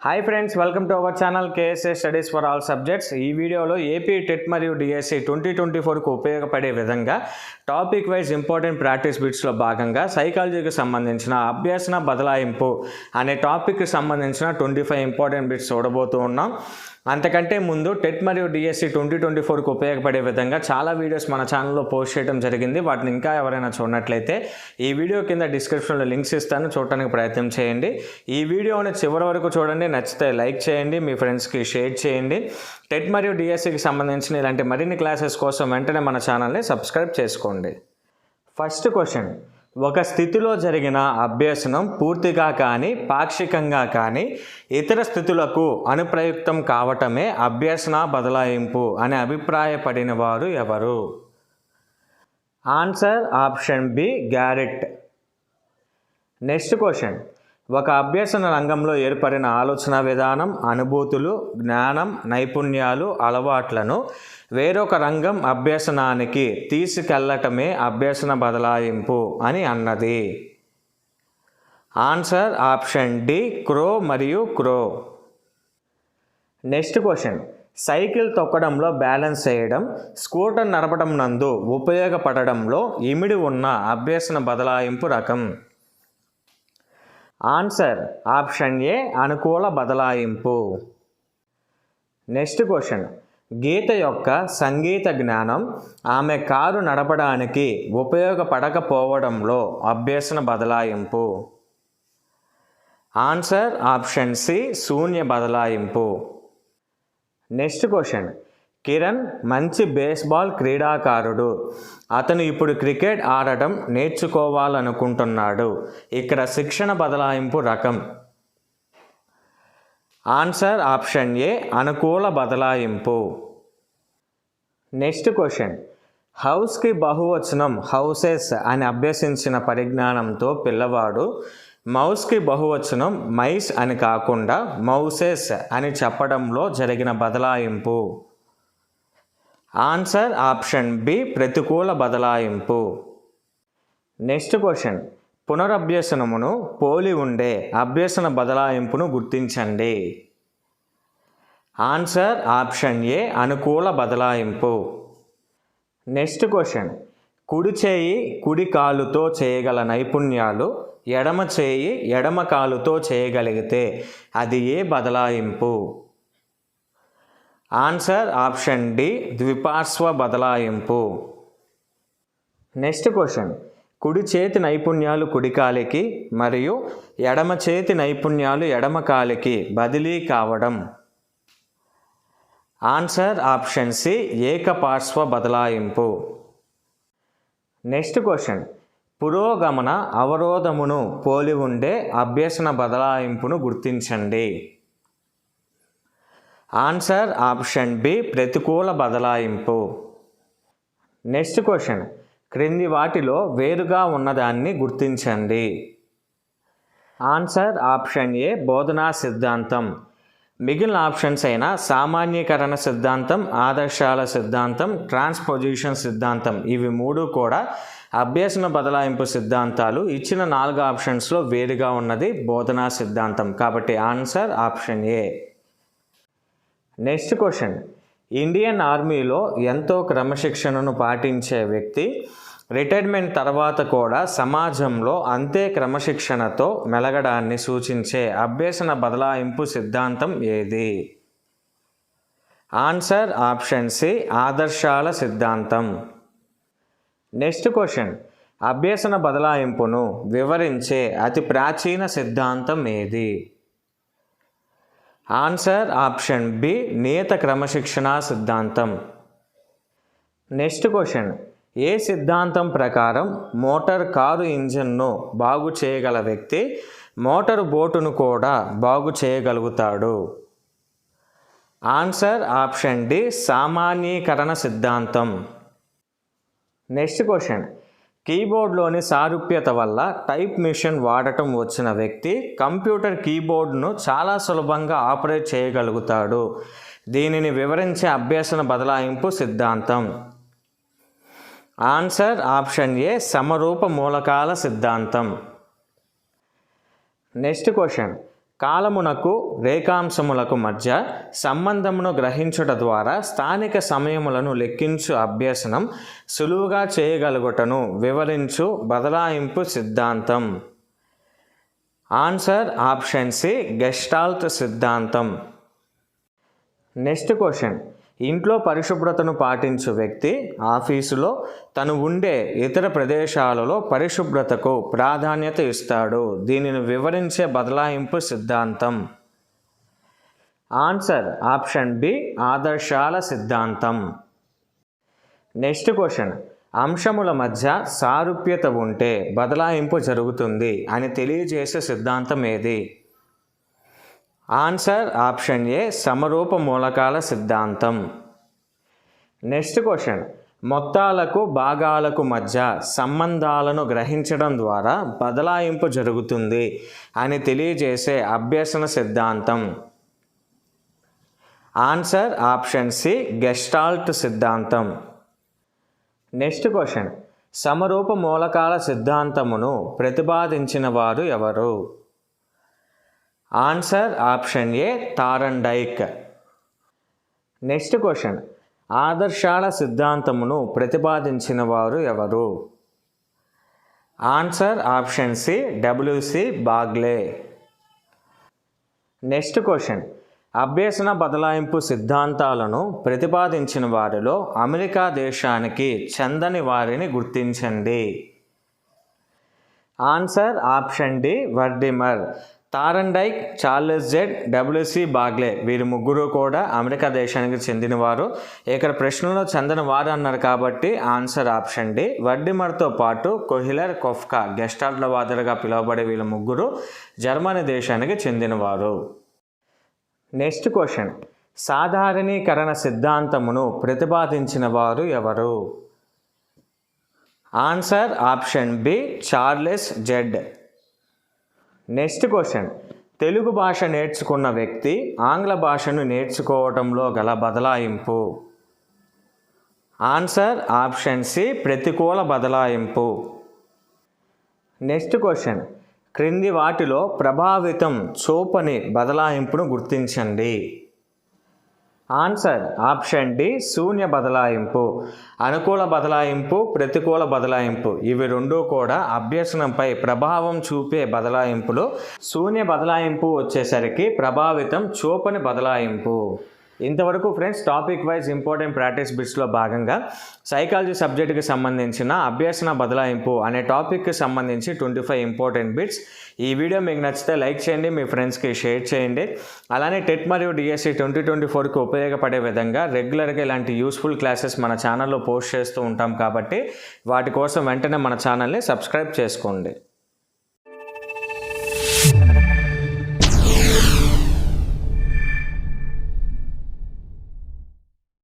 Hi friends, welcome to our channel KSA studies for all subjects. ఈ వీడియోలో AP TET మరియు DSC 2024కు ఉపయోగపడే విధంగా టాపిక్ వైజ్ ఇంపార్టెంట్ ప్రాక్టీస్ బిట్స్లో భాగంగా సైకాలజీకి సంబంధించిన అభ్యసన బదలాయింపు అనే టాపిక్కి సంబంధించిన 25 ఇంపార్టెంట్ బిట్స్ చూడబోతూ ఉన్నాం. అంతకంటే ముందు టెట్ మరియు డిఎస్సి 2024కు ఉపయోగపడే విధంగా చాలా వీడియోస్ మన ఛానల్లో పోస్ట్ చేయడం జరిగింది. వాటిని ఇంకా ఎవరైనా చూడనట్లయితే ఈ వీడియో కింద డిస్క్రిప్షన్లో లింక్స్ ఇస్తాను, చూడటానికి ప్రయత్నం చేయండి. ఈ వీడియోని చివరి వరకు చూడండి, నచ్చితే లైక్ చేయండి, మీ ఫ్రెండ్స్కి షేర్ చేయండి. టెట్ మరియు డిఎస్సికి సంబంధించిన ఇలాంటి మరిన్ని క్లాసెస్ కోసం వెంటనే మన ఛానల్ని సబ్స్క్రైబ్ చేసుకోండి. ఫస్ట్ క్వశ్చన్: ఒక స్థితిలో జరిగిన అభ్యసనం పూర్తిగా కానీ పాక్షికంగా కానీ ఇతర స్థితులకు అనుప్రయుక్తం కావటమే అభ్యసన బదలాయింపు అని అభిప్రాయపడిన వారు ఎవరు? Answer option B, Garrett. Next question: ఒక అభ్యసన రంగంలో ఏర్పడిన ఆలోచన విధానం, అనుభూతులు, జ్ఞానం, నైపుణ్యాలు, అలవాట్లను వేరొక రంగం అభ్యసనానికి తీసుకెళ్లటమే అభ్యసన బదలాయింపు అని అన్నది. ఆన్సర్ ఆప్షన్ డి, క్రో మరియు క్రో. నెక్స్ట్ క్వశ్చన్: సైకిల్ తొక్కడంలో బ్యాలెన్స్ చేయడం, స్కూటర్ నడపడం నందు ఉపయోగపడడంలో ఇమిడి ఉన్న అభ్యసన బదలాయింపు రకం. ఆన్సర్ ఆప్షన్ ఏ, అనుకూల బదలాయింపు. నెక్స్ట్ క్వశ్చన్: గీత యొక్క సంగీత జ్ఞానం ఆమె కారు నడపడానికి ఉపయోగపడకపోవడంలో అభ్యసన బదలాయింపు. ఆన్సర్ ఆప్షన్ సి, శూన్య బదలాయింపు. నెక్స్ట్ క్వశ్చన్: కిరణ్ మంచి బేస్బాల్ క్రీడాకారుడు. అతను ఇప్పుడు క్రికెట్ ఆడటం నేర్చుకోవాలనుకుంటున్నాడు. ఇక్కడ శిక్షణ బదలాయింపు రకం. ఆన్సర్ ఆప్షన్ ఏ, అనుకూల బదలాయింపు. నెక్స్ట్ క్వశ్చన్: హౌస్కి బహువచనం హౌసెస్ అని అభ్యసించిన పరిజ్ఞానంతో పిల్లవాడు మౌస్కి బహువచనం మైస్ అని కాకుండా మౌసెస్ అని చెప్పడంలో జరిగిన బదలాయింపు. ఆన్సర్ ఆప్షన్ బి, ప్రతికూల బదలాయింపు. నెక్స్ట్ క్వశ్చన్: పునరభ్యసనమును పోలి ఉండే అభ్యసన బదలాయింపును గుర్తించండి. ఆన్సర్ ఆప్షన్ ఏ, అనుకూల బదలాయింపు. నెక్స్ట్ క్వశ్చన్: కుడి చేయి కుడి కాలుతో చేయగల నైపుణ్యాలు ఎడమ చేయి ఎడమ కాలుతో చేయగలిగితే అది ఏ బదలాయింపు? ఆన్సర్ ఆప్షన్ డి, ద్విపార్శ్వ బదలాయింపు. నెక్స్ట్ క్వశ్చన్: కుడి చేతి నైపుణ్యాలు కుడి కాలికి మరియు ఎడమ చేతి నైపుణ్యాలు ఎడమ కాలికి బదిలీ కావడం. ఆన్సర్ ఆప్షన్ సి, ఏకపార్శ్వ బదలాయింపు. నెక్స్ట్ క్వశ్చన్: పురోగమన అవరోధమును పోలి ఉండే అభ్యసన బదలాయింపును గుర్తించండి. ఆన్సర్ ఆప్షన్ బి, ప్రతికూల బదలాయింపు. నెక్స్ట్ క్వశ్చన్: క్రింది వాటిలో వేరుగా ఉన్నదాన్ని గుర్తించండి. ఆన్సర్ ఆప్షన్ ఏ, బోధనా సిద్ధాంతం. మిగిలిన ఆప్షన్స్ అయిన సామాన్యీకరణ సిద్ధాంతం, ఆదర్శాల సిద్ధాంతం, ట్రాన్స్పోజిషన్ సిద్ధాంతం ఇవి మూడు కూడా అభ్యసన బదలాయింపు సిద్ధాంతాలు. ఇచ్చిన 4 ఆప్షన్స్లో వేరుగా ఉన్నది బోధనా సిద్ధాంతం. కాబట్టి ఆన్సర్ ఆప్షన్ ఏ. నెక్స్ట్ క్వశ్చన్: ఇండియన్ ఆర్మీలో ఎంతో క్రమశిక్షణను పాటించే వ్యక్తి రిటైర్మెంట్ తర్వాత కూడా సమాజంలో అంతే క్రమశిక్షణతో మెలగడాన్ని సూచించే అభ్యసన బదలాయింపు సిద్ధాంతం ఏది? ఆన్సర్ ఆప్షన్ సి, ఆదర్శాల సిద్ధాంతం. నెక్స్ట్ క్వశ్చన్: అభ్యసన బదలాయింపును వివరించే అతి ప్రాచీన సిద్ధాంతం ఏది? ఆన్సర్ ఆప్షన్ బి, నియత క్రమశిక్షణా సిద్ధాంతం. నెక్స్ట్ క్వశ్చన్: ఏ సిద్ధాంతం ప్రకారం మోటార్ కారు ఇంజిన్ను బాగు చేయగల వ్యక్తి మోటారు బోటును కూడా బాగు చేయగలుగుతాడు? ఆన్సర్ ఆప్షన్ డి, సామాన్యీకరణ సిద్ధాంతం. నెక్స్ట్ క్వశ్చన్: కీబోర్డ్లోని సారూప్యత వల్ల టైప్ మిషన్ వాడటం వచ్చిన వ్యక్తి కంప్యూటర్ కీబోర్డ్ను చాలా సులభంగా ఆపరేట్ చేయగలుగుతాడు. దీనిని వివరించే అభ్యసన బదలాయింపు సిద్ధాంతం. ఆన్సర్ ఆప్షన్ ఏ, సమరూప మూలకాల సిద్ధాంతం. నెక్స్ట్ క్వశ్చన్: కాలమునకు రేఖాంశములకు మధ్య సంబంధమును గ్రహించుట ద్వారా స్థానిక సమయములను లెక్కించు అభ్యసనం సులువుగా చేయగలుగుటను వివరించు బదలాయింపు సిద్ధాంతం. ఆన్సర్ ఆప్షన్ సి గెస్టాల్ట్ సిద్ధాంతం. Next question. ఇంట్లో పరిశుభ్రతను పాటించు వ్యక్తి ఆఫీసులో తను ఉండే ఇతర ప్రదేశాలలో పరిశుభ్రతకు ప్రాధాన్యత ఇస్తాడు. దీనిని వివరించే బదలాయింపు సిద్ధాంతం. ఆన్సర్ ఆప్షన్ బి ఆదర్శాల సిద్ధాంతం. Next question. అంశముల మధ్య సారూప్యత ఉంటే బదలాయింపు జరుగుతుంది అని తెలియజేసే సిద్ధాంతం ఏది? ఆన్సర్ ఆప్షన్ ఏ సమరూప మూలకాల సిద్ధాంతం. Next question. మొత్తాలకు భాగాలకు మధ్య సంబంధాలను గ్రహించడం ద్వారా బదలాయింపు జరుగుతుంది అని తెలియజేసే అభ్యసన సిద్ధాంతం. ఆన్సర్ ఆప్షన్ సి గెస్టాల్ట్ సిద్ధాంతం. Next question. సమరూప మూలకాల సిద్ధాంతమును ప్రతిపాదించిన వారు ఎవరు? Answer option A Thorndike. Next question. ఆదర్శాల సిద్ధాంతమును ప్రతిపాదించిన వారు ఎవరు? Answer option C W C Bagley. Next question. అభ్యసన బదలాయింపు సిద్ధాంతాలను ప్రతిపాదించిన వారిలో అమెరికా దేశానికి చెందని వారిని గుర్తించండి. Answer option D Wertheimer. Thorndike, Charles Judd, W C Bagley వీరు ముగ్గురు కూడా అమెరికా దేశానికి చెందినవారు. ఇక్కడ ప్రశ్నలో చెందని వారు అన్నారు కాబట్టి ఆన్సర్ ఆప్షన్ డి. వర్డిమర్తో పాటు కొహిలర్, కొఫ్కా గెస్టాల్ట్ వాదులుగా పిలువబడే వీళ్ళు ముగ్గురు జర్మనీ దేశానికి చెందినవారు. Next question. సాధారణీకరణ సిద్ధాంతమును ప్రతిపాదించిన వారు ఎవరు? Answer option B Charles Judd. Next question. Telugu భాష నేర్చుకున్న వ్యక్తి ఆంగ్ల భాషను నేర్చుకోవడంలో గల బదలాయింపు. ఆన్సర్ ఆప్షన్ సి ప్రతికూల బదలాయింపు. Next question. క్రింది వాటిలో ప్రభావితం చూపని బదలాయింపును గుర్తించండి. ఆన్సర్ ఆప్షన్ డి శూన్య బదలాయింపు. అనుకూల బదలాయింపు, ప్రతికూల బదలాయింపు ఇవి రెండూ కూడా అభ్యసనంపై ప్రభావం చూపే బదలాయింపులు. శూన్య బదలాయింపు వచ్చేసరికి ప్రభావితం చూపని బదలాయింపు. ఇంతవరకు friends topic wise important practice బిట్స్లో భాగంగా సైకాలజీ సబ్జెక్టుకి సంబంధించిన అభ్యసన బదలాయింపు అనే టాపిక్కి సంబంధించి 25 ఇంపార్టెంట్ బిట్స్. ఈ వీడియో మీకు నచ్చితే లైక్ చేయండి, మీ ఫ్రెండ్స్కి షేర్ చేయండి. అలానే టెట్ మరియు డిఎస్సి 2024కి ఉపయోగపడే విధంగా రెగ్యులర్గా ఇలాంటి యూస్ఫుల్ క్లాసెస్ మన ఛానల్లో పోస్ట్ చేస్తూ ఉంటాం కాబట్టి వాటి కోసం వెంటనే మన ఛానల్ని సబ్స్క్రైబ్ చేసుకోండి.